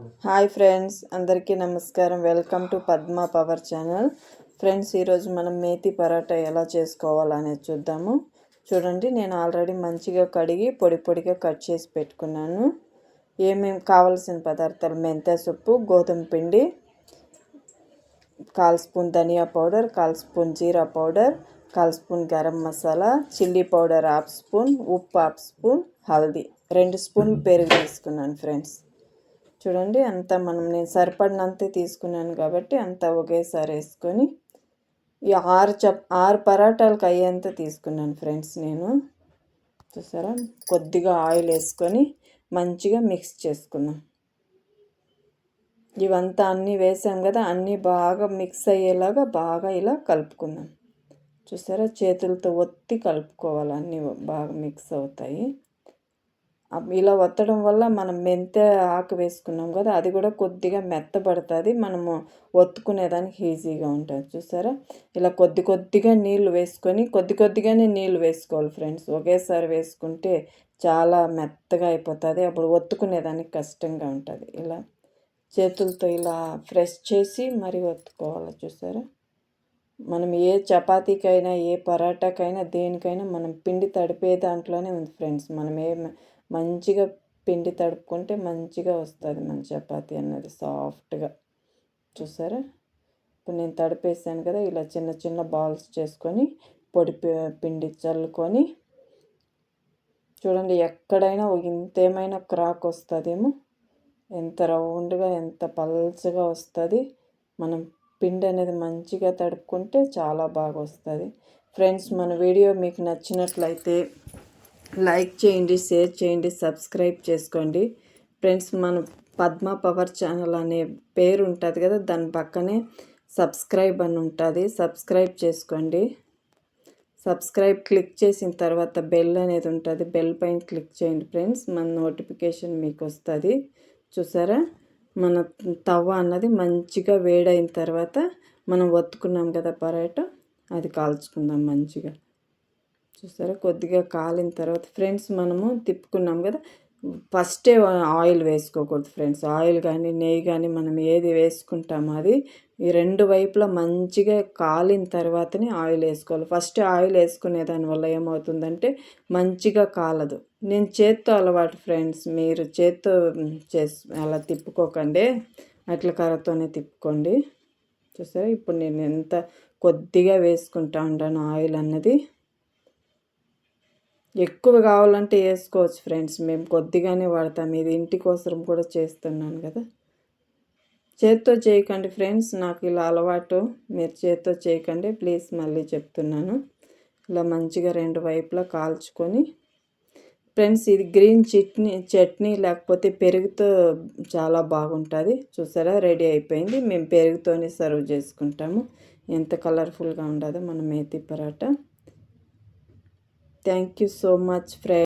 Hi friends, అందరికీ నమస్కారం. Welcome to Padma power channel. Friends, ఈరోజు మనం మేతి పరాటా ఎలా చేసుకోవాలనేది చూద్దాము. చూడండి, నేను ఆల్రెడీ మంచిగా కడిగి పొడి పొడిగా కట్ చేసి పెట్టుకున్నాను. ఏమేమి కావాల్సిన పదార్థాలు: మెంతే సొప్పు, గోధుమ పిండి, 1/4 spoon dhania powder, 1/4 spoon jeera powder, 1/4 spoon garam masala, chilli powder 1/2 spoon, ఉప్పు 1/2 స్పూన్, హల్దీ 2 స్పూన్లు పెరుగు తీసుకున్నాను. ఫ్రెండ్స్ చూడండి, అంతా నేను సరిపడినంతే తీసుకున్నాను కాబట్టి అంతా ఒకేసారి వేసుకొని ఈ 6 పరాటాలకు అయ్యేంత తీసుకున్నాను. ఫ్రెండ్స్ నేను చూసారా, కొద్దిగా ఆయిల్ వేసుకొని మంచిగా మిక్స్ చేసుకున్నాం. ఇవంతా అన్నీ వేసాం కదా, అన్నీ బాగా మిక్స్ అయ్యేలాగా బాగా ఇలా కలుపుకుందాం. చూసారా, చేతులతో ఒత్తి కలుపుకోవాలి, అన్నీ బాగా మిక్స్ అవుతాయి. ఇలా ఒత్తడం వల్ల మనం మెంతే ఆకు వేసుకున్నాం కదా, అది కూడా కొద్దిగా మెత్తబడుతుంది, మనము ఒత్తుకునేదానికి ఈజీగా ఉంటుంది. చూసారా, ఇలా కొద్దిగా నీళ్ళు వేసుకొని కొద్దిగానే నీళ్ళు వేసుకోవాలి. ఫ్రెండ్స్, ఒకేసారి వేసుకుంటే చాలా మెత్తగా అయిపోతుంది, అప్పుడు ఒత్తుకునేదానికి కష్టంగా ఉంటుంది. ఇలా చేతులతో ఇలా ప్రెస్ చేసి మరి ఒత్తుకోవాలి. చూసారా, మనం ఏ చపాతీకైనా ఏ పరాటాకైనా దేనికైనా మనం పిండి తడిపే దాంట్లోనే ఉంది. ఫ్రెండ్స్, మనం మంచిగా పిండి తడుపుకుంటే మంచిగా వస్తుంది మన చపాతీ అన్నది సాఫ్ట్గా. చూసారా, ఇప్పుడు నేను తడిపేసాను కదా, ఇలా చిన్న చిన్న బాల్స్ చేసుకొని పొడి పిండి చల్లుకొని చూడండి, ఎక్కడైనా ఇంతేమైనా క్రాక్ వస్తుందేమో, ఎంత రౌండ్గా ఎంత పల్చగా వస్తుంది. మనం పిండి అనేది మంచిగా తడుపుకుంటే చాలా బాగా వస్తుంది. ఫ్రెండ్స్, మన వీడియో మీకు నచ్చినట్లయితే లైక్ చేయండి, షేర్ చేయండి, సబ్స్క్రైబ్ చేసుకోండి. ఫ్రెండ్స్, మన పద్మా పవర్ ఛానల్ అనే పేరు ఉంటుంది కదా, దాని పక్కనే సబ్స్క్రైబ్ అని ఉంటుంది, సబ్స్క్రైబ్ చేసుకోండి. సబ్స్క్రైబ్ క్లిక్ చేసిన తర్వాత బెల్ అనేది ఉంటుంది, బెల్ పైన క్లిక్ చేయండి. ఫ్రెండ్స్, మన నోటిఫికేషన్ మీకు వస్తుంది. చూసారా, మన తవ్వ అన్నది మంచిగా వేడైన తర్వాత మనం ఒత్తుకున్నాం కదా పరాటా, అది కాల్చుకుందాం మంచిగా. చూసారా, కొద్దిగా కాలిన తర్వాత ఫ్రెండ్స్ మనము తిప్పుకున్నాం కదా, ఫస్టే ఆయిల్ వేసుకోకూడదు. ఫ్రెండ్స్, ఆయిల్ కానీ నెయ్యి కానీ మనం ఏది వేసుకుంటామో అది ఈ 2 వైపులా మంచిగా కాలిన తర్వాతనే ఆయిల్ వేసుకోవాలి. ఫస్ట్ ఆయిల్ వేసుకునే దానివల్ల ఏమవుతుందంటే మంచిగా కాలదు. నేను చేత్తో అలవాటు. ఫ్రెండ్స్, మీరు చేత్తో అలా తిప్పుకోకండి, అట్లా కర్రతోనే తిప్పుకోండి. చూసారా, ఇప్పుడు నేను ఎంత కొద్దిగా వేసుకుంటా ఉంటాను ఆయిల్ అన్నది. ఎక్కువ కావాలంటే వేసుకోవచ్చు. ఫ్రెండ్స్, మేము కొద్దిగానే వాడతాం, ఇది ఇంటి కోసం కూడా చేస్తున్నాను కదా. చేత్తో చేయకండి ఫ్రెండ్స్, నాకు ఇలా అలవాటు, మీరు చేత్తో చేయకండి ప్లీజ్, మళ్ళీ చెప్తున్నాను. ఇలా మంచిగా 2 వైపులా కాల్చుకొని ఫ్రెండ్స్, ఇది గ్రీన్ చట్నీ లేకపోతే పెరుగుతో చాలా బాగుంటుంది. చూసారా, రెడీ అయిపోయింది. మేము పెరుగుతోనే సర్వ్ చేసుకుంటాము. ఎంత కలర్ఫుల్గా ఉండదో మన methi paratha. Thank you so much, friends.